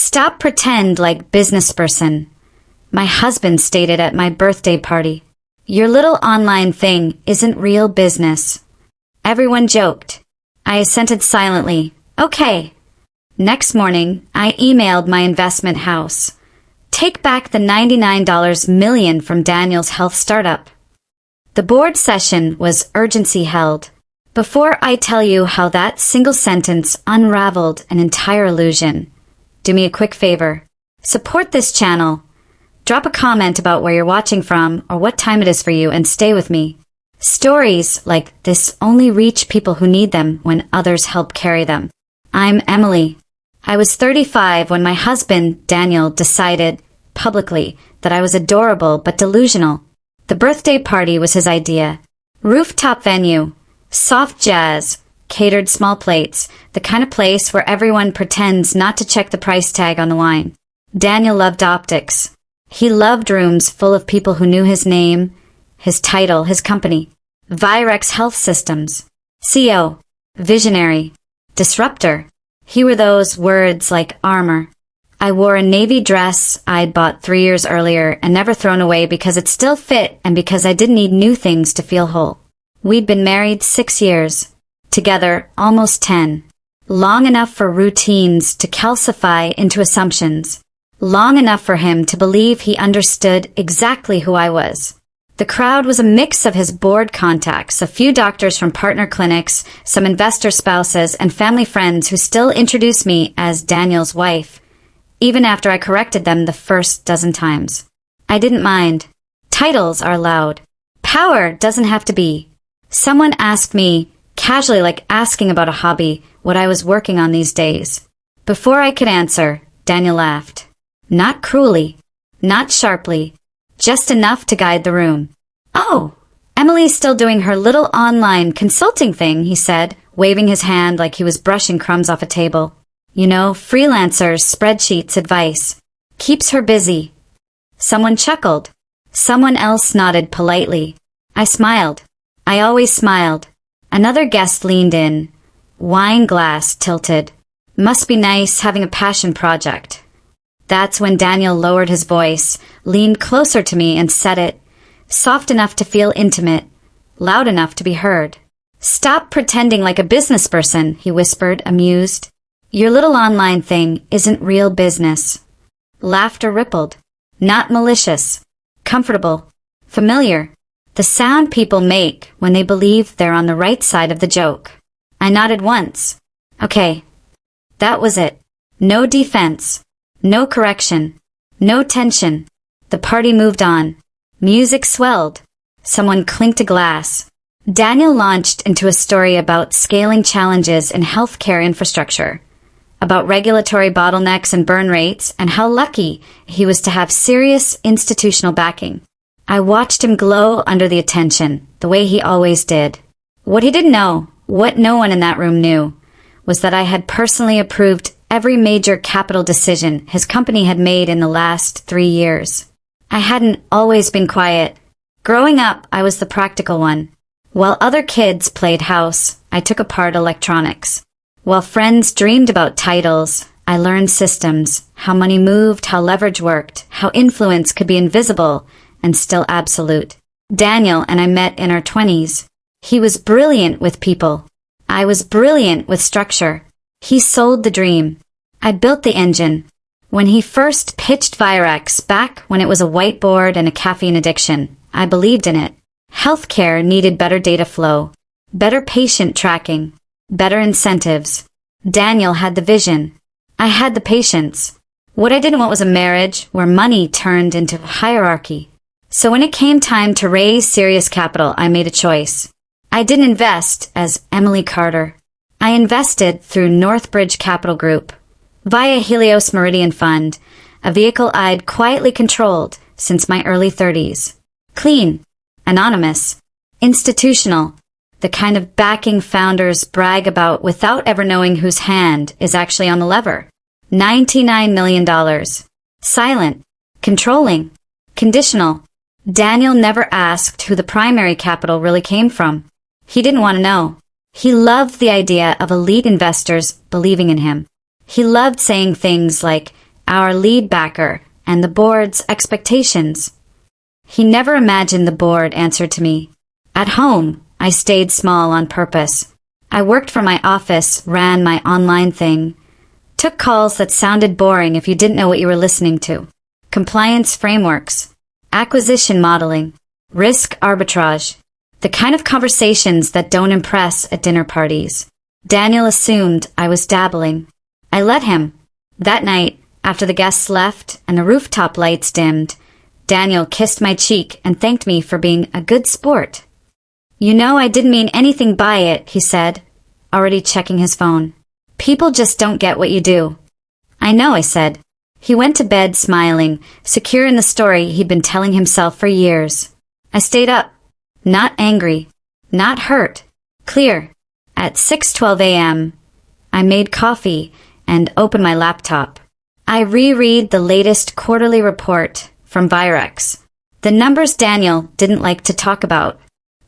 Stop pretend like businessperson. My husband stated at my birthday party. Your little online thing isn't real business. Everyone joked. I assented silently. Okay. Next morning, I emailed my investment house. Take back the $99 million from Daniel's health startup. The board session was urgency held. Before I tell you how that single sentence unraveled an entire illusion, do me a quick favor. Support this channel. Drop a comment about where you're watching from or what time it is for you and stay with me. Stories like this only reach people who need them when others help carry them. I'm Emily. I was 35 when my husband, Daniel, decided, publicly, that I was adorable but delusional. The birthday party was his idea. Rooftop venue, soft jazz, catered small plates, the kind of place where everyone pretends not to check the price tag on the wine. Daniel loved optics. He loved rooms full of people who knew his name, his title, his company. Virex Health Systems. CEO. Visionary. Disruptor. He were those words like armor. I wore a navy dress I'd bought 3 years earlier and never thrown away because it still fit and because I didn't need new things to feel whole. We'd been married 6 years. Together, almost 10. Long enough for routines to calcify into assumptions. Long enough for him to believe he understood exactly who I was. The crowd was a mix of his board contacts, a few doctors from partner clinics, some investor spouses, and family friends who still introduced me as Daniel's wife, even after I corrected them the first dozen times. I didn't mind. Titles are loud. Power doesn't have to be. Someone asked me, casually like asking about a hobby, what I was working on these days. Before I could answer, Daniel laughed. Not cruelly, not sharply, just enough to guide the room. Oh, Emily's still doing her little online consulting thing, he said, waving his hand like he was brushing crumbs off a table. You know, freelancers, spreadsheets, advice. Keeps her busy. Someone chuckled. Someone else nodded politely. I smiled. I always smiled. Another guest leaned in. Wine glass tilted. Must be nice having a passion project. That's when Daniel lowered his voice, leaned closer to me and said it, soft enough to feel intimate, loud enough to be heard. Stop pretending like a business person, he whispered, amused. Your little online thing isn't real business. Laughter rippled. Not malicious. Comfortable. Familiar. The sound people make when they believe they're on the right side of the joke. I nodded once. Okay. That was it. No defense. No correction. No tension. The party moved on. Music swelled. Someone clinked a glass. Daniel launched into a story about scaling challenges in healthcare infrastructure, about regulatory bottlenecks and burn rates, and how lucky he was to have serious institutional backing. I watched him glow under the attention, the way he always did. What he didn't know, what no one in that room knew, was that I had personally approved every major capital decision his company had made in the last 3 years. I hadn't always been quiet. Growing up, I was the practical one. While other kids played house, I took apart electronics. While friends dreamed about titles, I learned systems, how money moved, how leverage worked, how influence could be invisible and still absolute. Daniel and I met in our 20s. He was brilliant with people. I was brilliant with structure. He sold the dream. I built the engine. When he first pitched Virex back when it was a whiteboard and a caffeine addiction, I believed in it. Healthcare needed better data flow, better patient tracking, better incentives. Daniel had the vision. I had the patience. What I didn't want was a marriage where money turned into hierarchy. So when it came time to raise serious capital, I made a choice. I didn't invest as Emily Carter. I invested through Northbridge Capital Group, via Helios Meridian Fund, a vehicle I'd quietly controlled since my early 30s. Clean, anonymous, institutional, the kind of backing founders brag about without ever knowing whose hand is actually on the lever. $99 million. Silent, controlling, conditional. Daniel never asked who the primary capital really came from. He didn't want to know. He loved the idea of elite investors believing in him. He loved saying things like, our lead backer, and the board's expectations. He never imagined the board answered to me. At home, I stayed small on purpose. I worked from my office, ran my online thing, took calls that sounded boring if you didn't know what you were listening to. Compliance frameworks, acquisition modeling, risk arbitrage, the kind of conversations that don't impress at dinner parties. Daniel assumed I was dabbling. I let him. That night, after the guests left and the rooftop lights dimmed, Daniel kissed my cheek and thanked me for being a good sport. "You know I didn't mean anything by it," he said, already checking his phone. "People just don't get what you do." "I know," I said. He went to bed smiling, secure in the story he'd been telling himself for years. I stayed up. Not angry. Not hurt. Clear. At 6:12 a.m., I made coffee and opened my laptop. I reread the latest quarterly report from Virex. The numbers Daniel didn't like to talk about.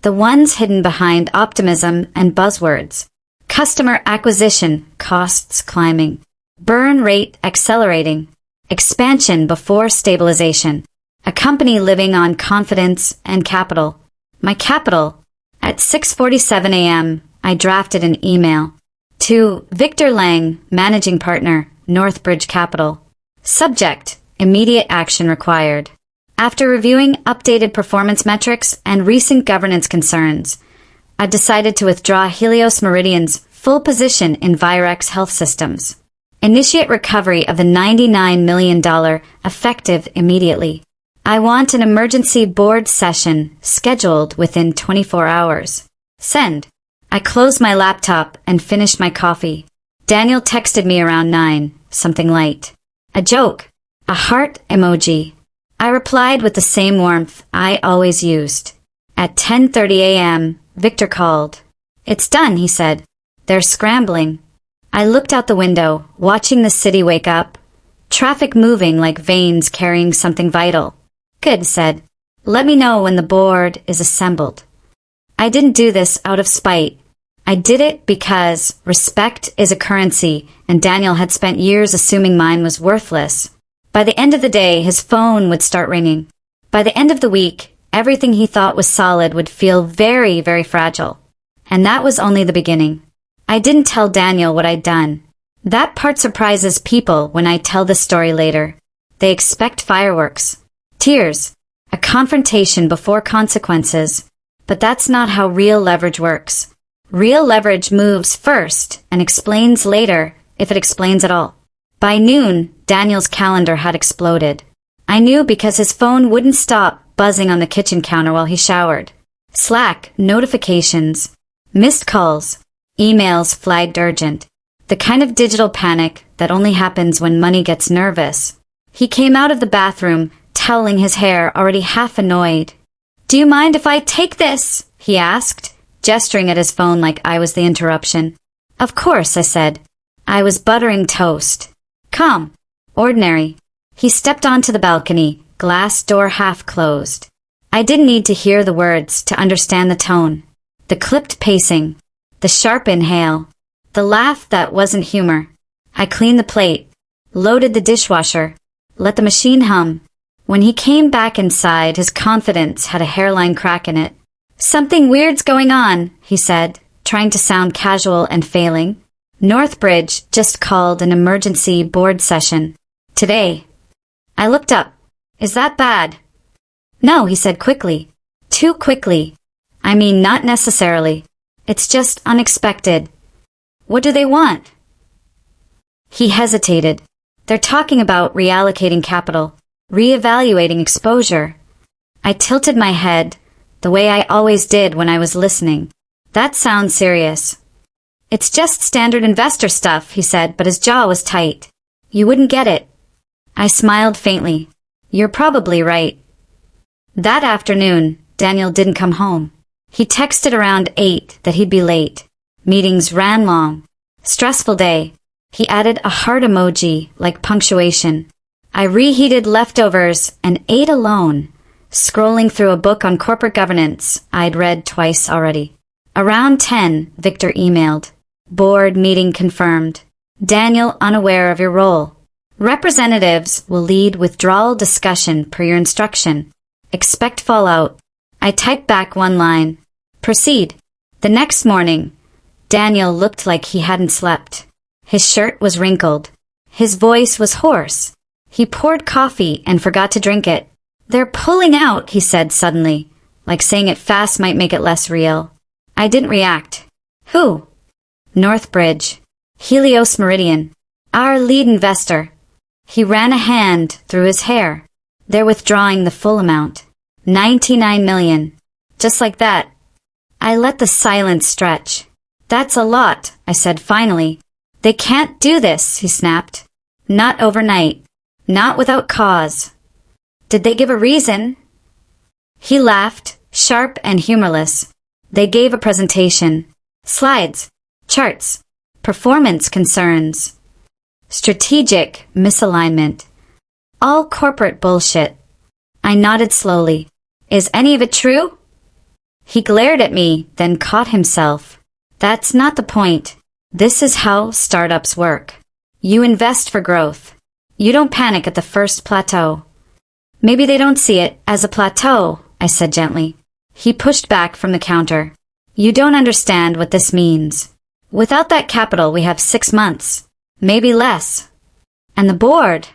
The ones hidden behind optimism and buzzwords. Customer acquisition costs climbing. Burn rate accelerating. Expansion before stabilization. A company living on confidence and capital. My capital. At 6:47 a.m., I drafted an email. To Victor Lang, Managing Partner, Northbridge Capital. Subject: immediate action required. After reviewing updated performance metrics and recent governance concerns, I decided to withdraw Helios Meridian's full position in Virex Health Systems. Initiate recovery of the $99 million effective immediately. I want an emergency board session scheduled within 24 hours. Send. I closed my laptop and finished my coffee. Daniel texted me around 9, something light. A joke. A heart emoji. I replied with the same warmth I always used. At 10:30 a.m., Victor called. "It's done," he said. "They're scrambling." I looked out the window, watching the city wake up. Traffic moving like veins carrying something vital. "Good," said. "Let me know when the board is assembled." I didn't do this out of spite. I did it because respect is a currency, and Daniel had spent years assuming mine was worthless. By the end of the day, his phone would start ringing. By the end of the week, everything he thought was solid would feel very, very fragile. And that was only the beginning. I didn't tell Daniel what I'd done. That part surprises people when I tell the story later. They expect fireworks, tears, a confrontation before consequences. But that's not how real leverage works. Real leverage moves first and explains later, if it explains at all. By noon, Daniel's calendar had exploded. I knew because his phone wouldn't stop buzzing on the kitchen counter while he showered. Slack, notifications, missed calls, emails flagged urgent. The kind of digital panic that only happens when money gets nervous. He came out of the bathroom, toweling his hair, already half annoyed. "Do you mind if I take this?" he asked, gesturing at his phone like I was the interruption. "Of course," I said. I was buttering toast. Calm. Ordinary. He stepped onto the balcony, glass door half closed. I didn't need to hear the words to understand the tone. The clipped pacing. The sharp inhale. The laugh that wasn't humor. I cleaned the plate. Loaded the dishwasher. Let the machine hum. When he came back inside, his confidence had a hairline crack in it. "Something weird's going on," he said, trying to sound casual and failing. "Northbridge just called an emergency board session. Today." I looked up. "Is that bad?" "No," he said quickly. "Too quickly. I mean, not necessarily. It's just unexpected." "What do they want?" He hesitated. "They're talking about reallocating capital. Reevaluating exposure." I tilted my head, the way I always did when I was listening. "That sounds serious." "It's just standard investor stuff," he said, but his jaw was tight. "You wouldn't get it." I smiled faintly. "You're probably right." That afternoon, Daniel didn't come home. He texted around 8 that he'd be late. Meetings ran long. Stressful day. He added a heart emoji like punctuation. I reheated leftovers and ate alone, scrolling through a book on corporate governance I'd read twice already. Around 10, Victor emailed. "Board meeting confirmed. Daniel unaware of your role. Representatives will lead withdrawal discussion per your instruction. Expect fallout. I typed back one line. Proceed. The next morning, Daniel looked like he hadn't slept. His shirt was wrinkled. His voice was hoarse. He poured coffee and forgot to drink it. They're pulling out, he said suddenly, like saying it fast might make it less real. I didn't react. Who? Northbridge. Helios Meridian. Our lead investor. He ran a hand through his hair. They're withdrawing the full amount. 99 million. Just like that. I let the silence stretch. That's a lot, I said finally. They can't do this, he snapped. Not overnight. Not without cause. Did they give a reason? He laughed, sharp and humorless. They gave a presentation. Slides. Charts. Performance concerns. Strategic misalignment. All corporate bullshit. I nodded slowly. Is any of it true? He glared at me, then caught himself. That's not the point. This is how startups work. You invest for growth. You don't panic at the first plateau. Maybe they don't see it as a plateau, I said gently. He pushed back from the counter. You don't understand what this means. Without that capital, we have 6 months. Maybe less. And the board?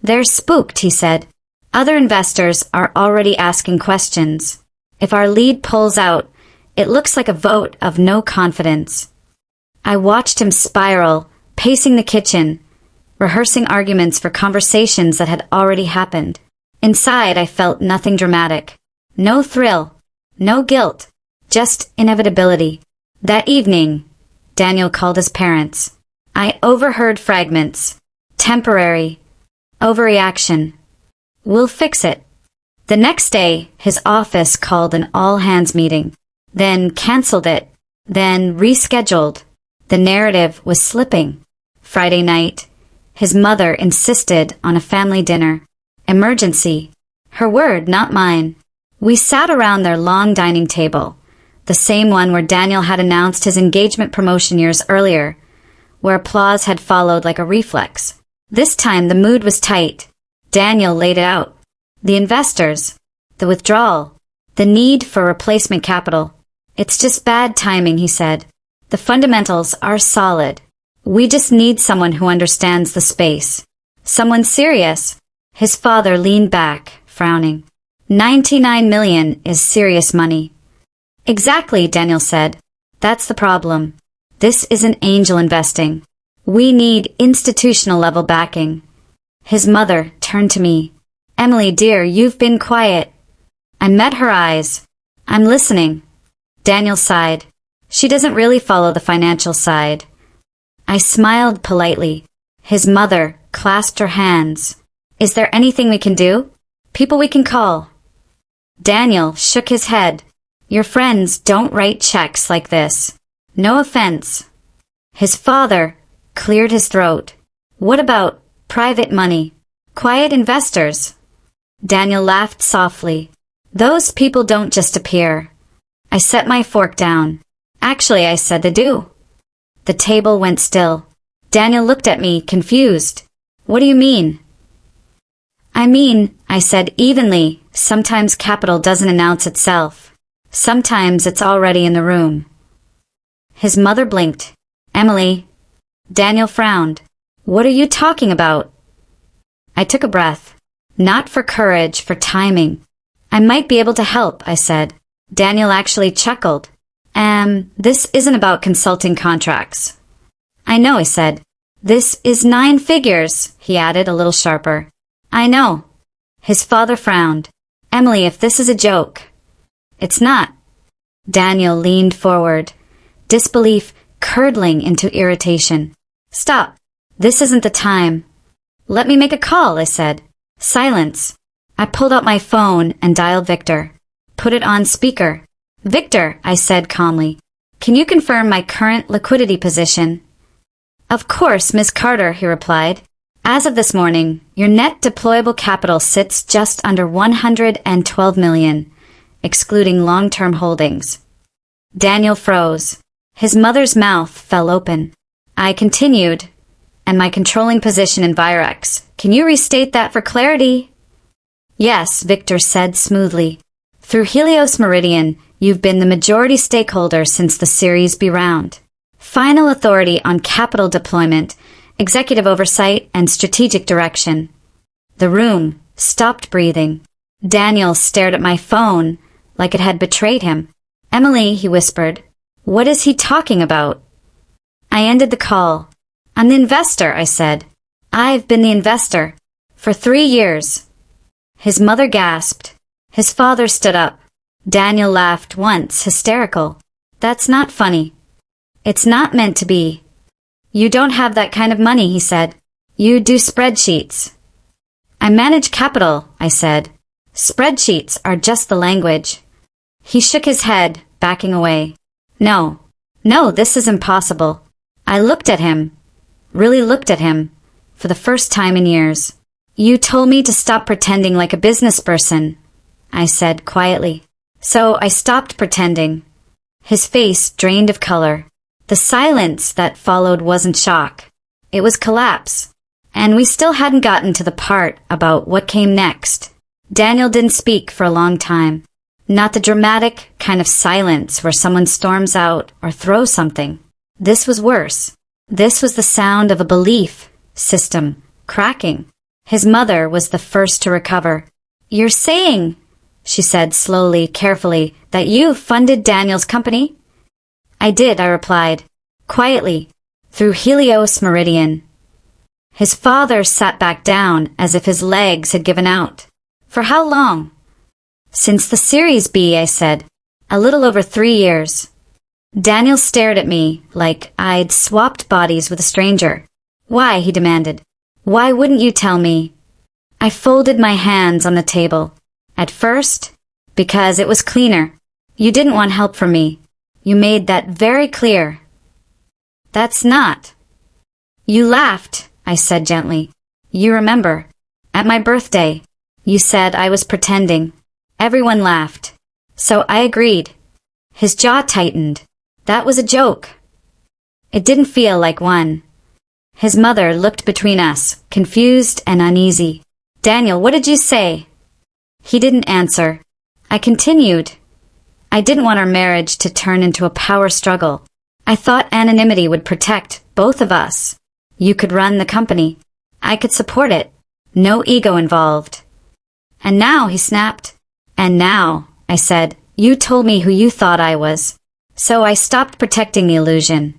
They're spooked, he said. Other investors are already asking questions. If our lead pulls out, it looks like a vote of no confidence. I watched him spiral, pacing the kitchen, rehearsing arguments for conversations that had already happened. Inside, I felt nothing dramatic. No thrill. No guilt. Just inevitability. That evening, Daniel called his parents. I overheard fragments. Temporary. Overreaction. We'll fix it. The next day, his office called an all-hands meeting, then canceled it, then rescheduled. The narrative was slipping. Friday night, his mother insisted on a family dinner. Emergency. Her word, not mine. We sat around their long dining table, the same one where Daniel had announced his engagement promotion years earlier, where applause had followed like a reflex. This time the mood was tight. Daniel laid it out. The investors, the withdrawal, the need for replacement capital. It's just bad timing, he said. The fundamentals are solid. We just need someone who understands the space. Someone serious. His father leaned back, frowning. 99 million is serious money. Exactly, Daniel said. That's the problem. This isn't angel investing. We need institutional level backing. His mother turned to me. Emily, dear, you've been quiet. I met her eyes. I'm listening. Daniel sighed. She doesn't really follow the financial side. I smiled politely. His mother clasped her hands. Is there anything we can do? People we can call? Daniel shook his head. Your friends don't write checks like this. No offense. His father cleared his throat. What about private money? Quiet investors? Daniel laughed softly. Those people don't just appear. I set my fork down. Actually, I said they do. The table went still. Daniel looked at me, confused. What do you mean? I said evenly, sometimes capital doesn't announce itself. Sometimes it's already in the room. His mother blinked. Emily. Daniel frowned. What are you talking about? I took a breath. Not for courage, for timing. I might be able to help, I said. Daniel actually chuckled. This isn't about consulting contracts. I know, I said. This is 9 figures, he added a little sharper. I know. His father frowned. Emily, if this is a joke. It's not. Daniel leaned forward, disbelief curdling into irritation. Stop. This isn't the time. Let me make a call, I said. Silence. I pulled out my phone and dialed Victor. Put it on speaker. Victor, I said calmly. Can you confirm my current liquidity position? Of course, Miss Carter, he replied. As of this morning, your net deployable capital sits just under 112 million, excluding long-term holdings. Daniel froze. His mother's mouth fell open. I continued. and my controlling position in Virex. Can you restate that for clarity? Yes, Victor said smoothly. Through Helios Meridian, you've been the majority stakeholder since the Series B round. Final authority on capital deployment, executive oversight, and strategic direction. The room stopped breathing. Daniel stared at my phone like it had betrayed him. Emily, he whispered, what is he talking about? I ended the call. I'm the investor, I said. I've been the investor for 3 years. His mother gasped. His father stood up. Daniel laughed once, hysterical. That's not funny. It's not meant to be. You don't have that kind of money, he said. You do spreadsheets. I manage capital, I said. Spreadsheets are just the language. He shook his head, backing away. No, this is impossible. I looked at him, really looked at him, for the first time in years. You told me to stop pretending like a business person, I said quietly. So I stopped pretending. His face drained of color. The silence that followed wasn't shock. It was collapse. And we still hadn't gotten to the part about what came next. Daniel didn't speak for a long time. Not the dramatic kind of silence where someone storms out or throws something. This was worse. This was the sound of a belief system cracking. His mother was the first to recover. You're saying, she said slowly, carefully, that you funded Daniel's company? I did, I replied, quietly, through Helios Meridian. His father sat back down as if his legs had given out. For how long? Since the Series B, I said. A little over 3 years. Daniel stared at me like I'd swapped bodies with a stranger. Why? He demanded. Why wouldn't you tell me? I folded my hands on the table. At first, because it was cleaner. You didn't want help from me. You made that very clear. That's not. You laughed, I said gently. You remember. At my birthday, you said I was pretending. Everyone laughed. So I agreed. His jaw tightened. That was a joke. It didn't feel like one. His mother looked between us, confused and uneasy. Daniel, what did you say? He didn't answer. I continued. I didn't want our marriage to turn into a power struggle. I thought anonymity would protect both of us. You could run the company. I could support it. No ego involved. And now, he snapped. And now, I said, you told me who you thought I was. So I stopped protecting the illusion.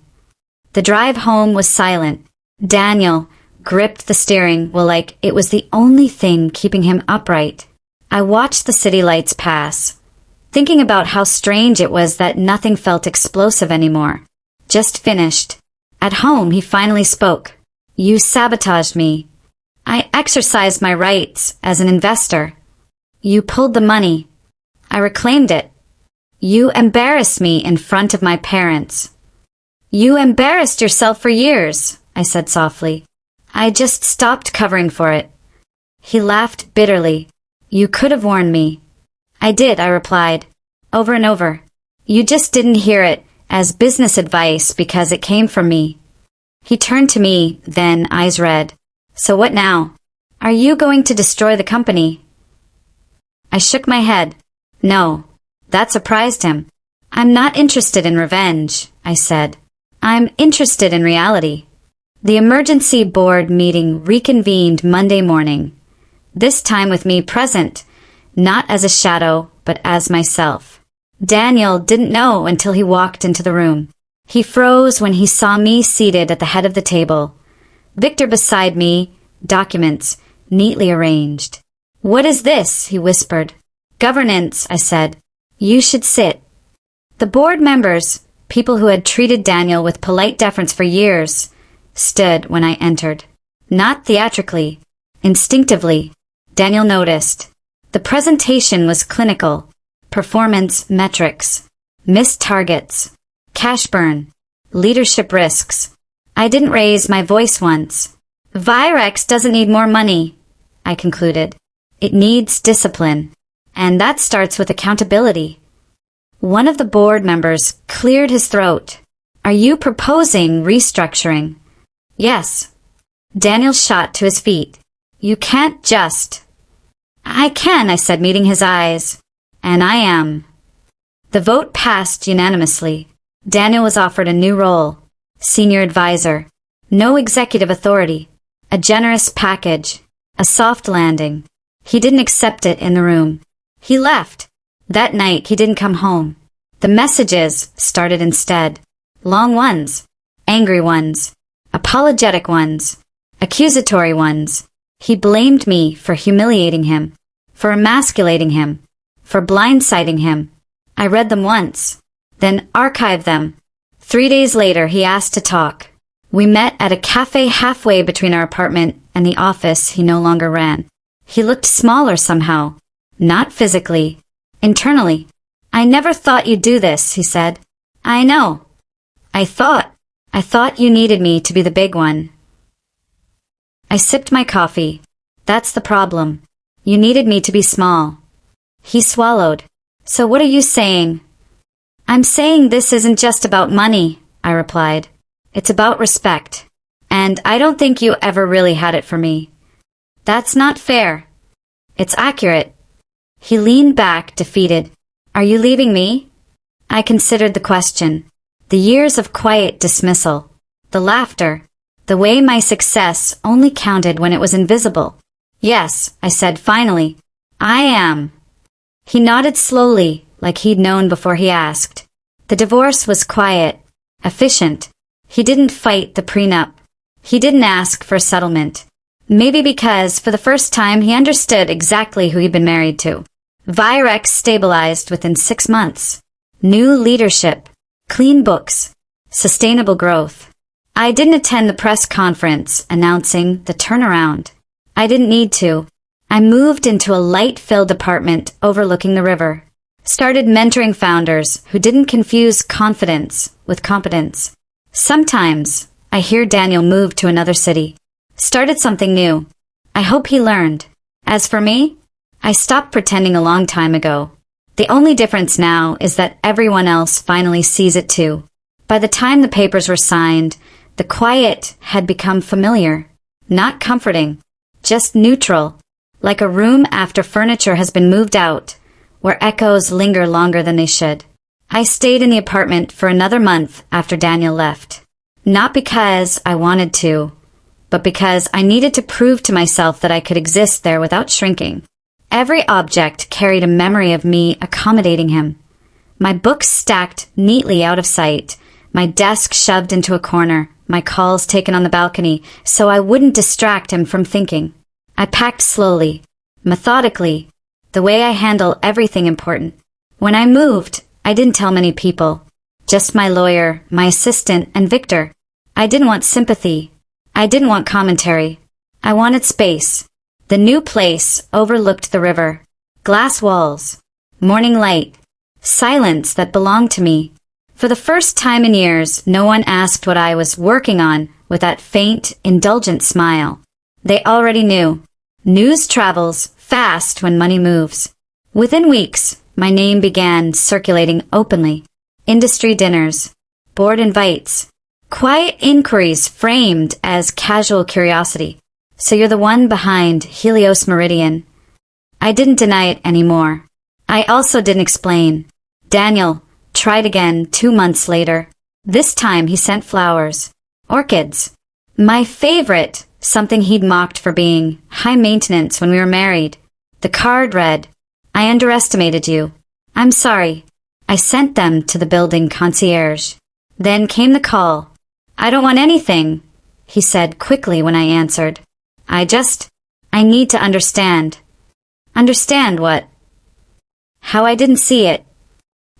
The drive home was silent. Daniel gripped the steering wheel like it was the only thing keeping him upright. I watched the city lights pass, thinking about how strange it was that nothing felt explosive anymore. Just finished. At home, he finally spoke. You sabotaged me. I exercised my rights as an investor. You pulled the money. I reclaimed it. You embarrassed me in front of my parents. You embarrassed yourself for years, I said softly. I just stopped covering for it. He laughed bitterly. You could have warned me. I did, I replied, over and over. You just didn't hear it as business advice because it came from me. He turned to me, then eyes red. So what now? Are you going to destroy the company? I shook my head. No. That surprised him. I'm not interested in revenge, I said. I'm interested in reality. The emergency board meeting reconvened Monday morning. This time with me present, not as a shadow, but as myself. Daniel didn't know until he walked into the room. He froze when he saw me seated at the head of the table. Victor beside me, documents, neatly arranged. What is this? He whispered. Governance, I said. You should sit. The board members, people who had treated Daniel with polite deference for years, stood when I entered. Not theatrically, instinctively. Daniel noticed. The presentation was clinical. Performance metrics. Missed targets. Cash burn. Leadership risks. I didn't raise my voice once. Virex doesn't need more money, I concluded. It needs discipline. And that starts with accountability. One of the board members cleared his throat. Are you proposing restructuring? Yes. Daniel shot to his feet. You can't just... I can, I said, meeting his eyes. And I am. The vote passed unanimously. Daniel was offered a new role. Senior advisor. No executive authority. A generous package. A soft landing. He didn't accept it in the room. He left. That night, he didn't come home. The messages started instead. Long ones. Angry ones. Apologetic ones. Accusatory ones. He blamed me for humiliating him. For emasculating him. For blindsiding him. I read them once. Then archived them. 3 days later, he asked to talk. We met at a cafe halfway between our apartment and the office he no longer ran. He looked smaller somehow. Not physically. Internally. I never thought you'd do this, he said. I know. I thought you needed me to be the big one. I sipped my coffee. That's the problem. You needed me to be small. He swallowed. So what are you saying? I'm saying this isn't just about money, I replied. It's about respect. And I don't think you ever really had it for me. That's not fair. It's accurate. He leaned back, defeated. Are you leaving me? I considered the question. The years of quiet dismissal. The laughter. The way my success only counted when it was invisible. Yes, I said finally. I am. He nodded slowly, like he'd known before he asked. The divorce was quiet, efficient. He didn't fight the prenup. He didn't ask for a settlement. Maybe because, for the first time, he understood exactly who he'd been married to. Virex stabilized within 6 months. New leadership. Clean books. Sustainable growth. I didn't attend the press conference announcing the turnaround. I didn't need to. I moved into a light-filled apartment overlooking the river. Started mentoring founders who didn't confuse confidence with competence. Sometimes, I hear Daniel move to another city. Started something new. I hope he learned. As for me, I stopped pretending a long time ago. The only difference now is that everyone else finally sees it too. By the time the papers were signed, the quiet had become familiar. Not comforting. Just neutral. Like a room after furniture has been moved out, where echoes linger longer than they should. I stayed in the apartment for another month after Daniel left. Not because I wanted to, but because I needed to prove to myself that I could exist there without shrinking. Every object carried a memory of me accommodating him. My books stacked neatly out of sight, my desk shoved into a corner, my calls taken on the balcony so I wouldn't distract him from thinking. I packed slowly, methodically, the way I handle everything important. When I moved, I didn't tell many people. Just my lawyer, my assistant, and Victor. I didn't want sympathy. I didn't want commentary. I wanted space. The new place overlooked the river. Glass walls. Morning light. Silence that belonged to me. For the first time in years, no one asked what I was working on with that faint, indulgent smile. They already knew. News travels fast when money moves. Within weeks, my name began circulating openly. Industry dinners, board invites, quiet inquiries framed as casual curiosity. So you're the one behind Helios Meridian. I didn't deny it anymore. I also didn't explain. Daniel tried again 2 months later. This time he sent flowers. Orchids. My favorite. Something he'd mocked for being high maintenance when we were married. The card read, I underestimated you. I'm sorry. I sent them to the building concierge. Then came the call. I don't want anything, he said quickly when I answered. I need to understand. Understand what? How I didn't see it.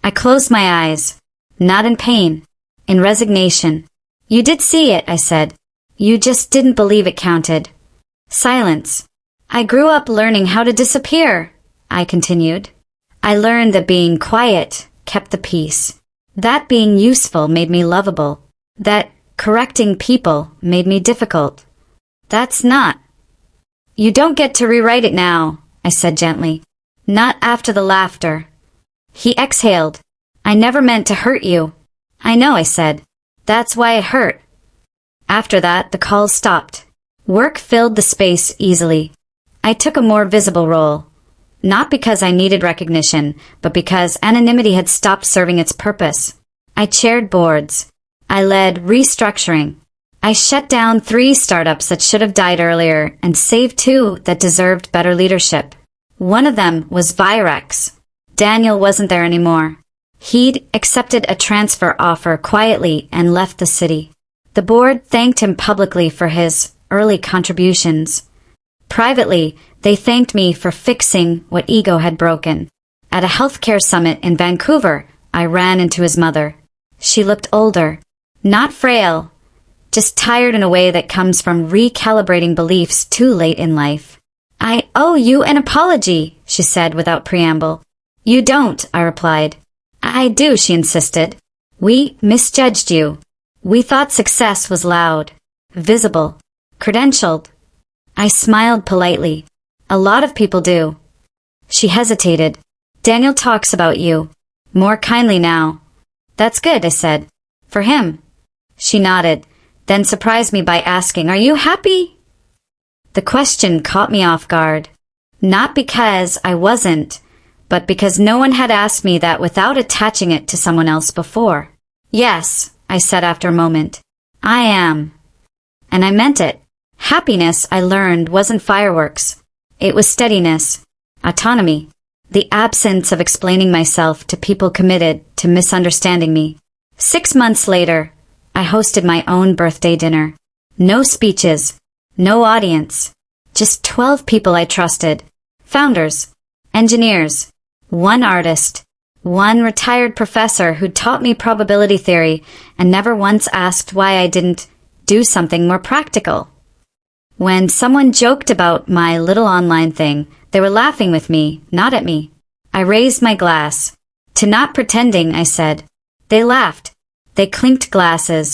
I closed my eyes. Not in pain. In resignation. You did see it, I said. You just didn't believe it counted. Silence. I grew up learning how to disappear, I continued. I learned that being quiet kept the peace. That being useful made me lovable. That correcting people made me difficult. That's not. You don't get to rewrite it now, I said gently. Not after the laughter. He exhaled. I never meant to hurt you. I know, I said. That's why it hurt. After that, the calls stopped. Work filled the space easily. I took a more visible role. Not because I needed recognition, but because anonymity had stopped serving its purpose. I chaired boards. I led restructuring. I shut down 3 startups that should have died earlier and saved 2 that deserved better leadership. One of them was Virex. Daniel wasn't there anymore. He'd accepted a transfer offer quietly and left the city. The board thanked him publicly for his early contributions. Privately, they thanked me for fixing what ego had broken. At a healthcare summit in Vancouver, I ran into his mother. She looked older, not frail, just tired in a way that comes from recalibrating beliefs too late in life. "I owe you an apology," she said without preamble. "You don't," I replied. "I do," she insisted. "We misjudged you. We thought success was loud, visible, credentialed." I smiled politely. "A lot of people do." She hesitated. "Daniel talks about you. More kindly now." "That's good," I said. "For him." She nodded, then surprised me by asking, "Are you happy?" The question caught me off guard. Not because I wasn't, but because no one had asked me that without attaching it to someone else before. "Yes," I said after a moment. "I am." And I meant it. Happiness, I learned, wasn't fireworks. It was steadiness, autonomy, the absence of explaining myself to people committed to misunderstanding me. 6 months later, I hosted my own birthday dinner. No speeches, no audience, just 12 people I trusted. Founders, engineers, one artist, one retired professor who taught me probability theory and never once asked why I didn't do something more practical. When someone joked about my little online thing, they were laughing with me, not at me. I raised my glass. To not pretending, I said. They laughed. They clinked glasses.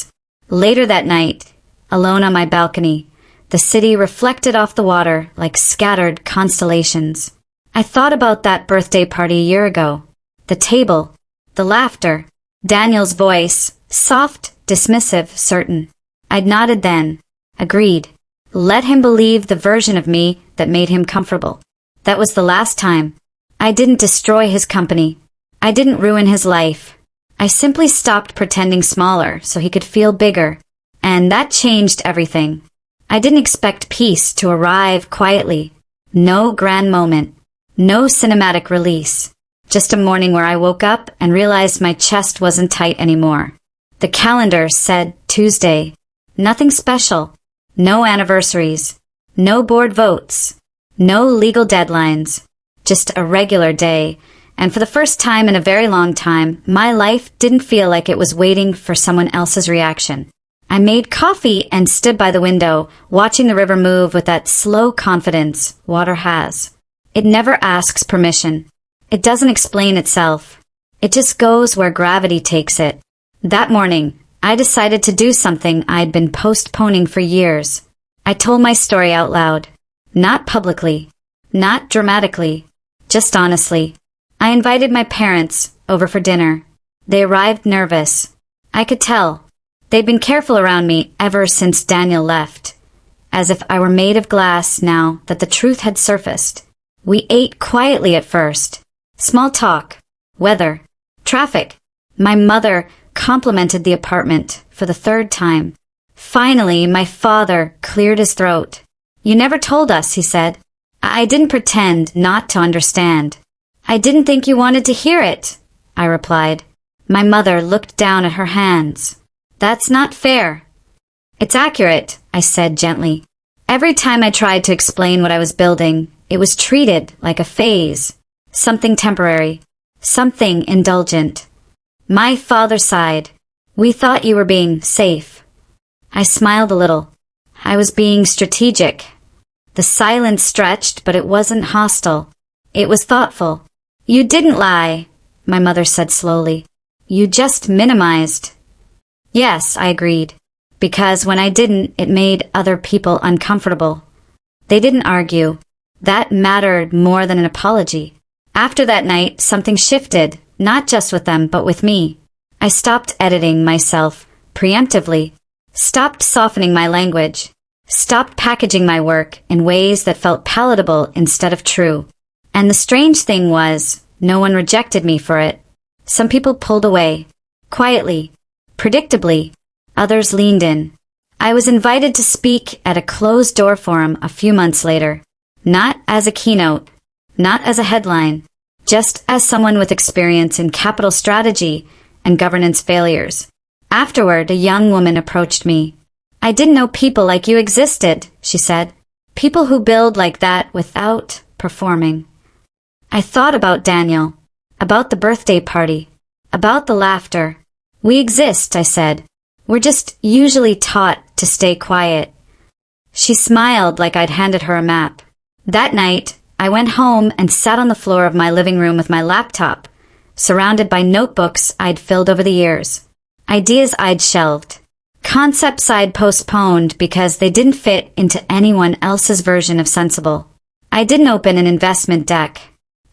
Later that night, alone on my balcony, the city reflected off the water like scattered constellations. I thought about that birthday party a year ago. The table, the laughter, Daniel's voice, soft, dismissive, certain. I'd nodded then, agreed. Let him believe the version of me that made him comfortable. That was the last time. I didn't destroy his company. I didn't ruin his life. I simply stopped pretending smaller so he could feel bigger. And that changed everything. I didn't expect peace to arrive quietly. No grand moment. No cinematic release. Just a morning where I woke up and realized my chest wasn't tight anymore. The calendar said Tuesday. Nothing special. No anniversaries. No board votes. No legal deadlines. Just a regular day. And for the first time in a very long time, my life didn't feel like it was waiting for someone else's reaction. I made coffee and stood by the window, watching the river move with that slow confidence water has. It never asks permission. It doesn't explain itself. It just goes where gravity takes it. That morning, I decided to do something I'd been postponing for years. I told my story out loud. Not publicly. Not dramatically. Just honestly. I invited my parents over for dinner. They arrived nervous. I could tell. They'd been careful around me ever since Daniel left. As if I were made of glass now that the truth had surfaced. We ate quietly at first. Small talk. Weather. Traffic. My mother complimented the apartment for the 3rd time. Finally, my father cleared his throat. "You never told us," he said. "I didn't pretend not to understand." "I didn't think you wanted to hear it," I replied. My mother looked down at her hands. "That's not fair." "It's accurate," I said gently. Every time I tried to explain what I was building, it was treated like a phase. Something temporary. Something indulgent. My father sighed. "We thought you were being safe." I smiled a little. I was being strategic. The silence stretched, but it wasn't hostile. It was thoughtful. "You didn't lie," my mother said slowly. "You just minimized." "Yes," I agreed. Because when I didn't, it made other people uncomfortable. They didn't argue. That mattered more than an apology. After that night, something shifted, not just with them, but with me. I stopped editing myself preemptively, stopped softening my language. stopped packaging my work in ways that felt palatable instead of true. And the strange thing was, no one rejected me for it. Some people pulled away. Quietly. Predictably. Others leaned in. I was invited to speak at a closed-door forum a few months later. Not as a keynote. Not as a headline. Just as someone with experience in capital strategy and governance failures. Afterward, a young woman approached me. "I didn't know people like you existed," she said. "People who build like that without performing." I thought about Daniel, about the birthday party, about the laughter. "We exist," I said. "We're just usually taught to stay quiet." She smiled like I'd handed her a map. That night, I went home and sat on the floor of my living room with my laptop, surrounded by notebooks I'd filled over the years. Ideas I'd shelved. Concepts I'd postponed because they didn't fit into anyone else's version of sensible. I didn't open an investment deck.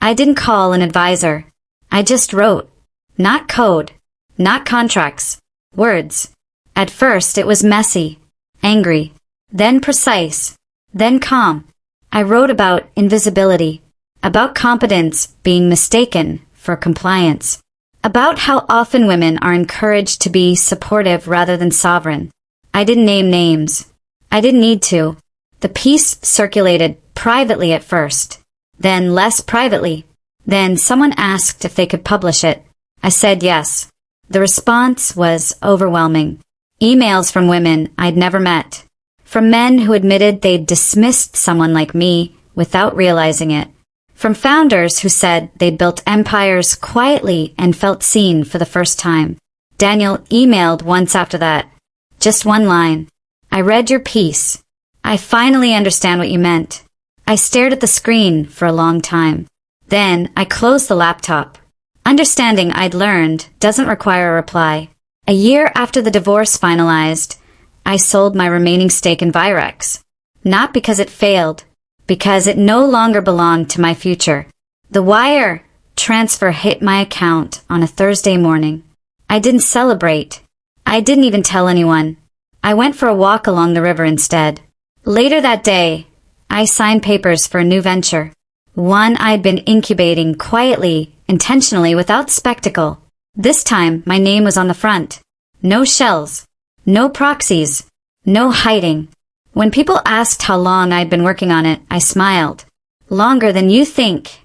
I didn't call an advisor. I just wrote. Not code. Not contracts. Words. At first it was messy. Angry. Then precise. Then calm. I wrote about invisibility. About competence being mistaken for compliance. About how often women are encouraged to be supportive rather than sovereign. I didn't name names. I didn't need to. The piece circulated privately at first, then less privately. Then someone asked if they could publish it. I said yes. The response was overwhelming. Emails from women I'd never met. From men who admitted they'd dismissed someone like me without realizing it. From founders who said they'd built empires quietly and felt seen for the first time. Daniel emailed once after that. Just one line. "I read your piece. I finally understand what you meant." I stared at the screen for a long time. Then I closed the laptop. Understanding I'd learned doesn't require a reply. A year after the divorce finalized, I sold my remaining stake in Virex. Not because it failed, because it no longer belonged to my future. The wire transfer hit my account on a Thursday morning. I didn't celebrate. I didn't even tell anyone. I went for a walk along the river instead. Later that day, I signed papers for a new venture. One I'd been incubating quietly, intentionally, without spectacle. This time, my name was on the front. No shells. No proxies. No hiding. When people asked how long I'd been working on it, I smiled. Longer than you think.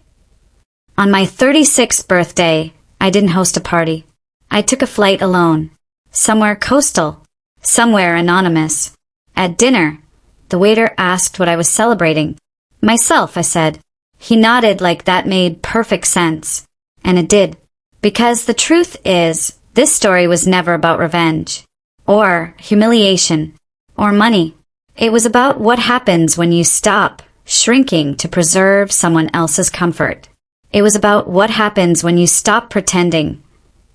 On my 36th birthday, I didn't host a party. I took a flight alone. Somewhere coastal. Somewhere anonymous. At dinner, the waiter asked what I was celebrating. Myself, I said. He nodded like that made perfect sense. And it did. Because the truth is, this story was never about revenge. Or humiliation. Or money. It was about what happens when you stop shrinking to preserve someone else's comfort. It was about what happens when you stop pretending.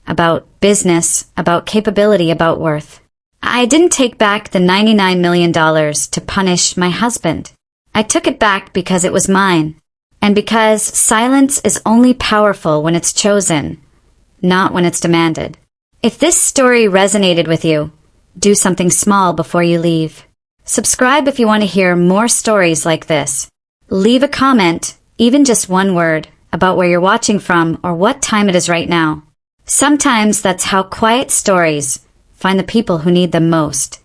About business, about capability, about worth. I didn't take back the $99 million to punish my husband. I took it back because it was mine. And because silence is only powerful when it's chosen, not when it's demanded. If this story resonated with you, do something small before you leave. Subscribe if you want to hear more stories like this. Leave a comment, even just one word, about where you're watching from or what time it is right now. Sometimes that's how quiet stories find the people who need them most.